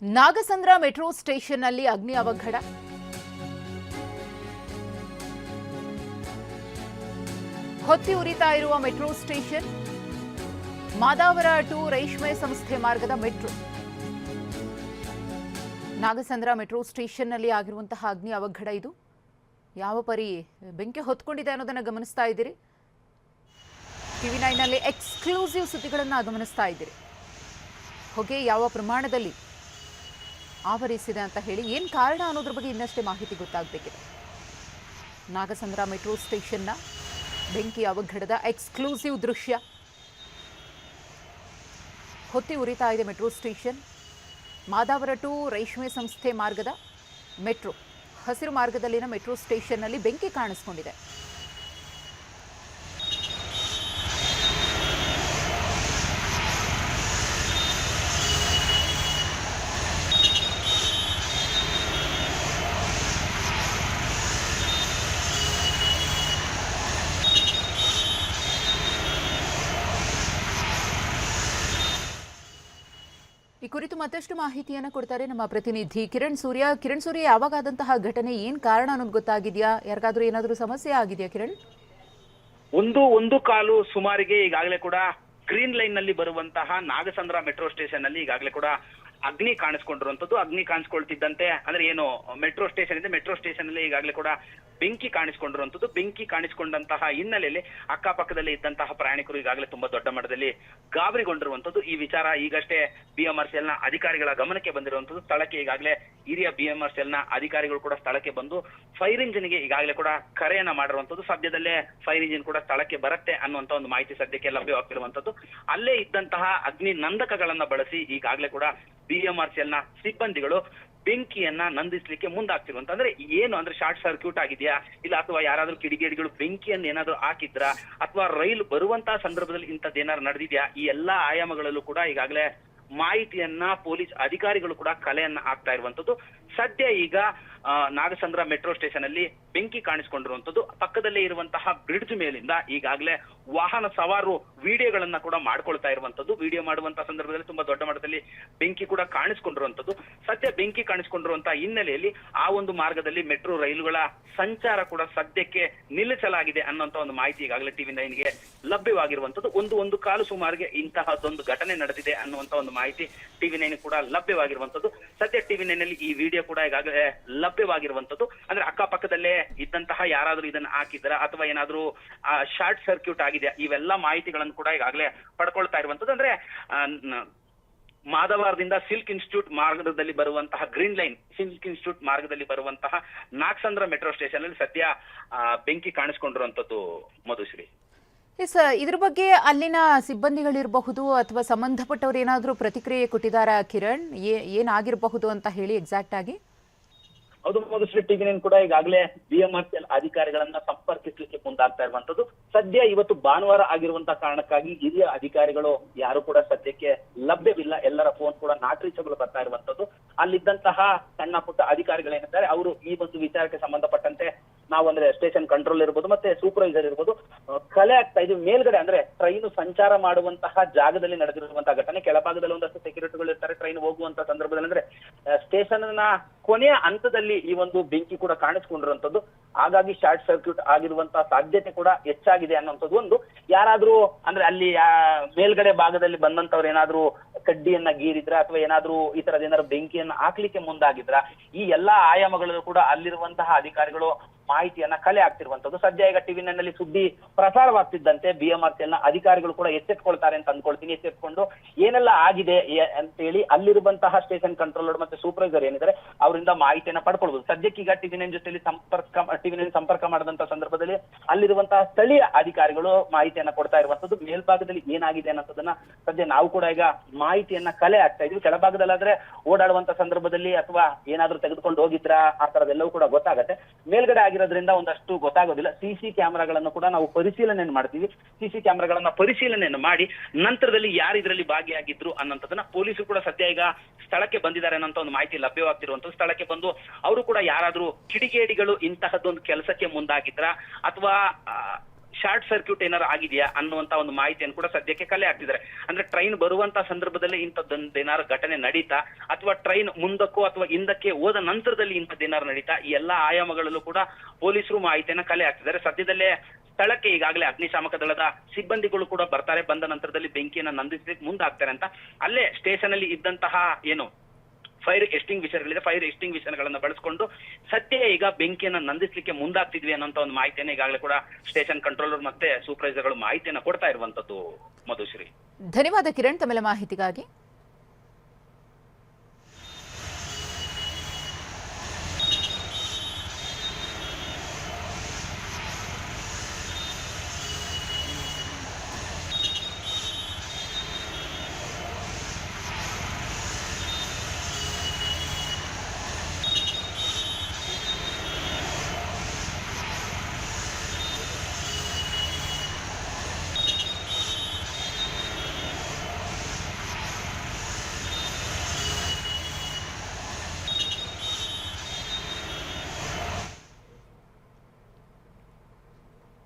Nagasandra metro ಸ್ಟೇಷನ್ನಲ್ಲಿ ಅಗ್ನಿ ಅವಘಡ. ಹೊತ್ತಿ ಉರಿತಾ ಇರುವ ಮೆಟ್ರೋ ಸ್ಟೇಷನ್ ಮಾದಾವರ ಟು ರೇಷ್ಮೆ ಸಂಸ್ಥೆ ಮಾರ್ಗದ ಮೆಟ್ರೋ. ನಾಗಸಂದ್ರ ಮೆಟ್ರೋ ಸ್ಟೇಷನ್ನಲ್ಲಿ ಆಗಿರುವಂತಹ ಅಗ್ನಿ ಅವಘಡ ಇದು. ಯಾವ ಪರಿ ಬೆಂಕಿ ಹೊತ್ಕೊಂಡಿದೆ ಅನ್ನೋದನ್ನು ಗಮನಿಸ್ತಾ ಇದ್ದೀರಿ. TV9ನಲ್ಲಿ ಎಕ್ಸ್ಕ್ಲೂಸಿವ್ ಸುದ್ದಿಗಳನ್ನು ಗಮನಿಸ್ತಾ ಇದ್ದೀರಿ. ಹೊಗೆ ಯಾವ ಪ್ರಮಾಣದಲ್ಲಿ ಆವರಿಸಿದೆ ಅಂತ ಹೇಳಿ ಏನು ಕಾರಣ ಅನ್ನೋದ್ರ ಬಗ್ಗೆ ಇನ್ನಷ್ಟೇ ಮಾಹಿತಿ ಗೊತ್ತಾಗಬೇಕಿದೆ. ನಾಗಸಂದ್ರ ಮೆಟ್ರೋ ಸ್ಟೇಷನ್ನ ಬೆಂಕಿ ಅವಘಡದ ಎಕ್ಸ್ಕ್ಲೂಸಿವ್ ದೃಶ್ಯ. ಹೊತ್ತಿ ಉರಿತಾ ಇದೆ ಮೆಟ್ರೋ ಸ್ಟೇಷನ್. ಮಾದಾವರ ಟು ರೇಷ್ಮೆ ಸಂಸ್ಥೆ ಮಾರ್ಗದ ಮೆಟ್ರೋ, ಹಸಿರು ಮಾರ್ಗದಲ್ಲಿನ ಮೆಟ್ರೋ ಸ್ಟೇಷನ್ನಲ್ಲಿ ಬೆಂಕಿ ಕಾಣಿಸ್ಕೊಂಡಿದೆ. ಈ ಕುರಿತು ಮತ್ತಷ್ಟು ಮಾಹಿತಿಯನ್ನು ಕೊಡ್ತಾರೆ ನಮ್ಮ ಪ್ರತಿನಿಧಿ ಕಿರಣ್ ಸೂರ್ಯ. ಯಾವಾಗ ಆದಂತಹ ಘಟನೆ, ಏನ್ ಕಾರಣ ಅನ್ನೋದು ಗೊತ್ತಾಗಿದೆಯಾ? ಯಾರಿಗಾದ್ರೂ ಏನಾದ್ರೂ ಸಮಸ್ಯೆ ಆಗಿದೆಯಾ ಕಿರಣ್? ಒಂದು ಕಾಲು ಸುಮಾರಿಗೆ ಈಗಾಗಲೇ ಕೂಡ ಗ್ರೀನ್ ಲೈನ್ ನಲ್ಲಿ ಬರುವಂತಹ ನಾಗಸಂದ್ರ ಮೆಟ್ರೋ ಸ್ಟೇಷನ್ ನಲ್ಲಿ ಈಗಾಗಲೇ ಕೂಡ ಅಗ್ನಿ ಕಾಣಿಸ್ಕೊಂಡಿರುವಂತದ್ದು. ಅಗ್ನಿ ಕಾಣಿಸ್ಕೊಳ್ತಿದ್ದಂತೆ ಅಂದ್ರೆ ಏನು ಮೆಟ್ರೋ ಸ್ಟೇಷನ್ ಇದೆ, ಮೆಟ್ರೋ ಸ್ಟೇಷನ್ ಅಲ್ಲಿ ಈಗಾಗಲೇ ಕೂಡ ಬೆಂಕಿ ಕಾಣಿಸ್ಕೊಂಡಿರುವಂತದ್ದು. ಬೆಂಕಿ ಕಾಣಿಸ್ಕೊಂಡಂತಹ ಹಿನ್ನೆಲೆಯಲ್ಲಿ ಅಕ್ಕಪಕ್ಕದಲ್ಲಿ ಇದ್ದಂತಹ ಪ್ರಯಾಣಿಕರು ಈಗಾಗಲೇ ತುಂಬಾ ದೊಡ್ಡ ಮಟ್ಟದಲ್ಲಿ ಗಾಬರಿಗೊಂಡಿರುವಂತದ್ದು. ಈ ವಿಚಾರ ಈಗಷ್ಟೇ BMRCL ನ ಅಧಿಕಾರಿಗಳ ಗಮನಕ್ಕೆ ಬಂದಿರುವಂತದ್ದು. ಸ್ಥಳಕ್ಕೆ ಈಗಾಗಲೇ ಹಿರಿಯ BMRCL ನ ಅಧಿಕಾರಿಗಳು ಕೂಡ ಸ್ಥಳಕ್ಕೆ ಬಂದು ಫೈರ್ ಇಂಜಿನ್ ಗೆ ಈಗಾಗಲೇ ಕೂಡ ಕರೆಯನ್ನ ಮಾಡಿರುವಂತದ್ದು. ಸದ್ಯದಲ್ಲೇ ಫೈರ್ ಇಂಜಿನ್ ಕೂಡ ಸ್ಥಳಕ್ಕೆ ಬರುತ್ತೆ ಅನ್ನುವಂತ ಒಂದು ಮಾಹಿತಿ ಸದ್ಯಕ್ಕೆ ಲಭ್ಯವಾಗ್ತಿರುವಂತದ್ದು. ಅಲ್ಲೇ ಇದ್ದಂತಹ ಅಗ್ನಿ ನಂದಕಗಳನ್ನ ಬಳಸಿ ಈಗಾಗಲೇ ಕೂಡ BMRCL ನ ಸಿಬ್ಬಂದಿಗಳು ಬೆಂಕಿಯನ್ನ ನಂದಿಸ್ಲಿಕ್ಕೆ ಮುಂದಾಗ್ತಿರುವಂತ. ಅಂದ್ರೆ ಏನು ಅಂದ್ರೆ ಶಾರ್ಟ್ ಸರ್ಕ್ಯೂಟ್ ಆಗಿದೆಯಾ, ಇಲ್ಲ ಅಥವಾ ಯಾರಾದ್ರೂ ಕಿಡಿಗೇಡಿಗಳು ಬೆಂಕಿಯನ್ನು ಏನಾದ್ರು ಹಾಕಿದ್ರ, ಅಥವಾ ರೈಲು ಬರುವಂತಹ ಸಂದರ್ಭದಲ್ಲಿ ಇಂಥದ್ದು ಏನಾದ್ರು ನಡೆದಿದ್ಯಾ, ಈ ಎಲ್ಲಾ ಆಯಾಮಗಳಲ್ಲೂ ಕೂಡ ಈಗಾಗಲೇ ಮಾಹಿತಿಯನ್ನ ಪೊಲೀಸ್ ಅಧಿಕಾರಿಗಳು ಕೂಡ ಕಲೆಯನ್ನ ಹಾಕ್ತಾ ಇರುವಂತದ್ದು. ಸದ್ಯ ಈಗ ನಾಗಸಂದ್ರ ಮೆಟ್ರೋ ಸ್ಟೇಷನ್ ಅಲ್ಲಿ ಬೆಂಕಿ ಕಾಣಿಸ್ಕೊಂಡಿರುವಂತದ್ದು. ಪಕ್ಕದಲ್ಲೇ ಇರುವಂತಹ ಬ್ರಿಡ್ಜ್ ಮೇಲಿಂದ ಈಗಾಗಲೇ ವಾಹನ ಸವಾರರು ವಿಡಿಯೋಗಳನ್ನ ಕೂಡ ಮಾಡ್ಕೊಳ್ತಾ ಇರುವಂತದ್ದು. ವಿಡಿಯೋ ಮಾಡುವಂತಹ ಸಂದರ್ಭದಲ್ಲಿ ತುಂಬಾ ದೊಡ್ಡ ಮಟ್ಟದಲ್ಲಿ ಬೆಂಕಿ ಕೂಡ ಕಾಣಿಸ್ಕೊಂಡಿರುವಂತದ್ದು. ಸದ್ಯ ಬೆಂಕಿ ಕಾಣಿಸ್ಕೊಂಡಿರುವಂತಹ ಹಿನ್ನೆಲೆಯಲ್ಲಿ ಆ ಒಂದು ಮಾರ್ಗದಲ್ಲಿ ಮೆಟ್ರೋ ರೈಲುಗಳ ಸಂಚಾರ ಕೂಡ ಸದ್ಯಕ್ಕೆ ನಿಲ್ಲಿಸಲಾಗಿದೆ ಅನ್ನುವಂತ ಒಂದು ಮಾಹಿತಿ ಈಗಾಗಲೇ TV9ಗೆ ಲಭ್ಯವಾಗಿರುವಂತದ್ದು. ಒಂದು ಕಾಲು ಸುಮಾರಿಗೆ ಇಂತಹದೊಂದು ಘಟನೆ ನಡೆದಿದೆ ಅನ್ನುವಂತ ಒಂದು ಮಾಹಿತಿ TV9 ಕೂಡ ಲಭ್ಯವಾಗಿರುವಂತದ್ದು. ಸದ್ಯ TV9ನಲ್ಲಿ ಈ ವಿಡಿಯೋ ಕೂಡ ಈಗಾಗಲೇ ಲಭ್ಯವಾಗಿರುವಂತದ್ದು. ಅಂದ್ರೆ ಅಕ್ಕಪಕ್ಕದಲ್ಲೇ ಇದ್ದಂತಹ ಯಾರಾದ್ರೂ ಇದನ್ನ ಹಾಕಿದ್ರ ಅಥವಾ ಏನಾದ್ರೂ ಶಾರ್ಟ್ ಸರ್ಕ್ಯೂಟ್ ಆಗಿದೆಯಾ, ಇವೆಲ್ಲ ಮಾಹಿತಿಗಳನ್ನು ಕೂಡ ಈಗಾಗಲೇ ಪಡ್ಕೊಳ್ತಾ ಇರುವಂತದ್ದು. ಅಂದ್ರೆ ಮಾದವಾರದಿಂದ ಸಿಲ್ಕ್ ಇನ್ಸ್ಟಿಟ್ಯೂಟ್ ಮಾರ್ಗದಲ್ಲಿ ಬರುವಂತಹ ಗ್ರೀನ್ ಲೈನ್ ಸಿಲ್ಕ್ ಇನ್ಸ್ಟಿಟ್ಯೂಟ್ ಮಾರ್ಗದಲ್ಲಿ ಬರುವಂತಹ ನಾಗಸಂದ್ರ ಮೆಟ್ರೋ ಸ್ಟೇಷನ್ ಅಲ್ಲಿ ಸದ್ಯ ಬೆಂಕಿ ಕಾಣಿಸ್ಕೊಂಡಿರುವಂತದ್ದು. ಮಧುಶ್ರೀ, ಇದ್ರ ಬಗ್ಗೆ ಅಲ್ಲಿನ ಸಿಬ್ಬಂದಿಗಳಿರಬಹುದು ಅಥವಾ ಸಂಬಂಧಪಟ್ಟವ್ರು ಏನಾದ್ರೂ ಪ್ರತಿಕ್ರಿಯೆ ಕೊಟ್ಟಿದ್ದಾರಾ ಕಿರಣ್? ಏನಾಗಿರಬಹುದು ಅಂತ ಹೇಳಿ ಎಕ್ಸಾಕ್ಟ್ ಆಗಿ? ಹೌದು ಮಧುಶ್ರೀ, TV9 ಕೂಡ ಈಗಾಗಲೇ BMRCL ಅಧಿಕಾರಿಗಳನ್ನ ಸಂಪರ್ಕಿಸಲಿಕ್ಕೆ ಮುಂದಾಗ್ತಾ ಇರುವಂತದ್ದು. ಸದ್ಯ ಇವತ್ತು ಭಾನುವಾರ ಆಗಿರುವಂತಹ ಕಾರಣಕ್ಕಾಗಿ ಹಿರಿಯ ಅಧಿಕಾರಿಗಳು ಯಾರು ಕೂಡ ಸದ್ಯಕ್ಕೆ ಲಭ್ಯವಿಲ್ಲ. ಎಲ್ಲರ ಫೋನ್ ಕೂಡ ನಾಟ್ ರೀಚಬಲ್ ಬರ್ತಾ ಇರುವಂತದ್ದು. ಅಲ್ಲಿದ್ದಂತಹ ಸಣ್ಣ ಪುಟ್ಟ ಅಧಿಕಾರಿಗಳೇನಿದ್ದಾರೆ ಅವರು ಈ ಒಂದು ವಿಚಾರಕ್ಕೆ ಸಂಬಂಧಪಟ್ಟಂತೆ ನಾವು ಅಂದ್ರೆ ಸ್ಟೇಷನ್ ಕಂಟ್ರೋಲ್ ಇರ್ಬೋದು ಮತ್ತೆ ಸೂಪರ್ವೈಸರ್ ಇರ್ಬೋದು ಕಲೆ ಆಗ್ತಾ ಇದೀವಿ. ಮೇಲ್ಗಡೆ ಅಂದ್ರೆ ಟ್ರೈನ್ ಸಂಚಾರ ಮಾಡುವಂತಹ ಜಾಗದಲ್ಲಿ ನಡೆದಿರುವಂತಹ ಘಟನೆ. ಕೆಳಭಾಗದಲ್ಲಿ ಒಂದಷ್ಟು ಸೆಕ್ಯೂರಿಟಿಗಳು ಇರ್ತಾರೆ. ಟ್ರೈನ್ ಹೋಗುವಂತಹ ಸಂದರ್ಭದಲ್ಲಿ ಅಂದ್ರೆ ಸ್ಟೇಷನ್ ನ ಕೊನೆಯ ಹಂತದಲ್ಲಿ ಈ ಒಂದು ಬೆಂಕಿ ಕೂಡ ಕಾಣಿಸ್ಕೊಂಡಿರುವಂತದ್ದು. ಹಾಗಾಗಿ ಶಾರ್ಟ್ ಸರ್ಕ್ಯೂಟ್ ಆಗಿರುವಂತಹ ಸಾಧ್ಯತೆ ಕೂಡ ಹೆಚ್ಚಾಗಿದೆ ಅನ್ನುವಂಥದ್ದು ಒಂದು. ಯಾರಾದ್ರೂ ಅಂದ್ರೆ ಅಲ್ಲಿ ಮೇಲ್ಗಡೆ ಭಾಗದಲ್ಲಿ ಬಂದಂತವ್ರು ಏನಾದ್ರೂ ಕಡ್ಡಿಯನ್ನ ಗೀರಿದ್ರ ಅಥವಾ ಏನಾದ್ರೂ ಈ ತರದ ಏನಾದ್ರು ಬೆಂಕಿಯನ್ನ ಹಾಕ್ಲಿಕ್ಕೆ ಮುಂದಾಗಿದ್ರ, ಈ ಎಲ್ಲಾ ಆಯಾಮಗಳಲ್ಲೂ ಕೂಡ ಅಲ್ಲಿರುವಂತಹ ಅಧಿಕಾರಿಗಳು ಮಾಹಿತಿಯನ್ನ ಕಲೆ ಆಗ್ತಿರುವಂತದ್ದು. ಸದ್ಯ ಈಗ TV9ನಲ್ಲಿ ಸುದ್ದಿ ಪ್ರಸಾರವಾಗ್ತಿದ್ದಂತೆ BMRCL ನ ಅಧಿಕಾರಿಗಳು ಕೂಡ ಎಚ್ಚೆತ್ಕೊಳ್ತಾರೆ ಅಂತ ಅಂದ್ಕೊಳ್ತೀನಿ. ಎಚ್ಚೆತ್ಕೊಂಡು ಏನೆಲ್ಲ ಆಗಿದೆ ಅಂತ ಹೇಳಿ ಅಲ್ಲಿರುವಂತಹ ಸ್ಟೇಷನ್ ಕಂಟ್ರೋಲರ್ ಮತ್ತೆ ಸೂಪರ್ವೈಸರ್ ಏನಿದ್ದಾರೆ ಅವರಿಂದ ಮಾಹಿತಿಯನ್ನ ಪಡ್ಕೊಳ್ಬಹುದು. ಸದ್ಯಕ್ಕೀಗ TV9 ಜೊತೆಲಿ TV9 ಸಂಪರ್ಕ ಮಾಡಿದಂತಹ ಸಂದರ್ಭದಲ್ಲಿ ಅಲ್ಲಿರುವಂತಹ ಸ್ಥಳೀಯ ಅಧಿಕಾರಿಗಳು ಮಾಹಿತಿಯನ್ನ ಕೊಡ್ತಾ ಇರುವಂತದ್ದು. ಮೇಲ್ಭಾಗದಲ್ಲಿ ಏನಾಗಿದೆ ಅನ್ನೋದನ್ನ ಸದ್ಯ ನಾವು ಕೂಡ ಈಗ ಮಾಹಿತಿಯನ್ನ ಕಲೆ ಆಗ್ತಾ ಇದೀವಿ. ಕೆಳಭಾಗದಲ್ಲಾದ್ರೆ ಓಡಾಡುವಂತ ಸಂದರ್ಭದಲ್ಲಿ ಅಥವಾ ಏನಾದ್ರೂ ತೆಗೆದುಕೊಂಡು ಹೋಗಿದ್ರ ಆ ತರದೆಲ್ಲವೂ ಕೂಡ ಗೊತ್ತಾಗತ್ತೆ. ಮೇಲ್ಗಡೆ ಆಗಿರೋದ್ರಿಂದ ಒಂದಷ್ಟು ಗೊತ್ತಾಗೋದಿಲ್ಲ. CC ಕ್ಯಾಮೆರಾಗಳನ್ನು ಕೂಡ ನಾವು ಪರಿಶೀಲನೆ ಮಾಡ್ತೀವಿ. CC ಕ್ಯಾಮೆರಾಗಳನ್ನ ಪರಿಶೀಲನೆಯನ್ನು ಮಾಡಿ ನಂತರದಲ್ಲಿ ಯಾರು ಇದರಲ್ಲಿ ಭಾಗಿಯಾಗಿದ್ರು ಅನ್ನೋದನ್ನ ಪೊಲೀಸರು ಕೂಡ ಸದ್ಯ ಈಗ ಸ್ಥಳಕ್ಕೆ ಬಂದಿದ್ದಾರೆ ಅನ್ನೋ ಒಂದು ಮಾಹಿತಿ ಲಭ್ಯವಾಗ್ತಿರುವಂತದ್ದು. ಸ್ಥಳಕ್ಕೆ ಬಂದು ಅವರು ಕೂಡ ಯಾರಾದ್ರೂ ಕಿಡಿಗೇಡಿಗಳು ಇಂತಹದ್ದೊಂದು ಕೆಲಸಕ್ಕೆ ಮುಂದಾಗಿದ್ರ ಅಥವಾ ಶಾರ್ಟ್ ಸರ್ಕ್ಯೂಟ್ ಏನಾರು ಆಗಿದೆಯಾ ಅನ್ನುವಂತ ಒಂದು ಮಾಹಿತಿಯನ್ನು ಕೂಡ ಸದ್ಯಕ್ಕೆ ಕಲೆ ಹಾಕ್ತಿದ್ದಾರೆ. ಅಂದ್ರೆ ಟ್ರೈನ್ ಬರುವಂತ ಸಂದರ್ಭದಲ್ಲಿ ಇಂಥದ್ದೊಂದು ಏನಾರು ಘಟನೆ ನಡೀತಾ, ಅಥವಾ ಟ್ರೈನ್ ಮುಂದಕ್ಕೋ ಅಥವಾ ಹಿಂದಕ್ಕೆ ಹೋದ ನಂತರದಲ್ಲಿ ಇಂಥದ್ದೇನಾರು ನಡೀತಾ, ಈ ಎಲ್ಲಾ ಆಯಾಮಗಳಲ್ಲೂ ಕೂಡ ಪೊಲೀಸರು ಮಾಹಿತಿಯನ್ನ ಕಲೆ ಹಾಕ್ತಿದ್ದಾರೆ. ಸದ್ಯದಲ್ಲೇ ಸ್ಥಳಕ್ಕೆ ಈಗಾಗಲೇ ಅಗ್ನಿಶಾಮಕ ದಳದ ಸಿಬ್ಬಂದಿಗಳು ಕೂಡ ಬರ್ತಾರೆ. ಬಂದ ನಂತರದಲ್ಲಿ ಬೆಂಕಿಯನ್ನ ನಂದಿಸಲಿಕ್ಕೆ ಮುಂದಾಗ್ತಾರೆ ಅಂತ ಅಲ್ಲೇ ಸ್ಟೇಷನ್ ಅಲ್ಲಿ ಇದ್ದಂತಹ ಏನು ಫೈರ್ ಎಕ್ಸ್ಟಿಂಗ್ವಿಷರ್ಗಳಿದೆ, ಫೈರ್ ಎಕ್ಸ್ಟಿಂಗ್ವಿಷರ್ಗಳನ್ನ ಬಳಸಿಕೊಂಡು ಸದ್ಯ ಈಗ ಬೆಂಕಿಯನ್ನ ನಂದಿಸ್ಲಿಕ್ಕೆ ಮುಂದಾಗ್ತಿದ್ವಿ ಅನ್ನೋಂತ ಒಂದು ಮಾಹಿತಿಯನ್ನು ಈಗಾಗಲೇ ಕೂಡ ಸ್ಟೇಷನ್ ಕಂಟ್ರೋಲರ್ ಮತ್ತೆ ಸೂಪರ್ವೈಸರ್ಗಳು ಮಾಹಿತಿಯನ್ನ ಕೊಡ್ತಾ ಇರುವಂತದ್ದು. ಮಧುಶ್ರೀ, ಧನ್ಯವಾದ ಕಿರಣ್ ತಮ್ಮೆಲ್ಲ ಮಾಹಿತಿಗಾಗಿ.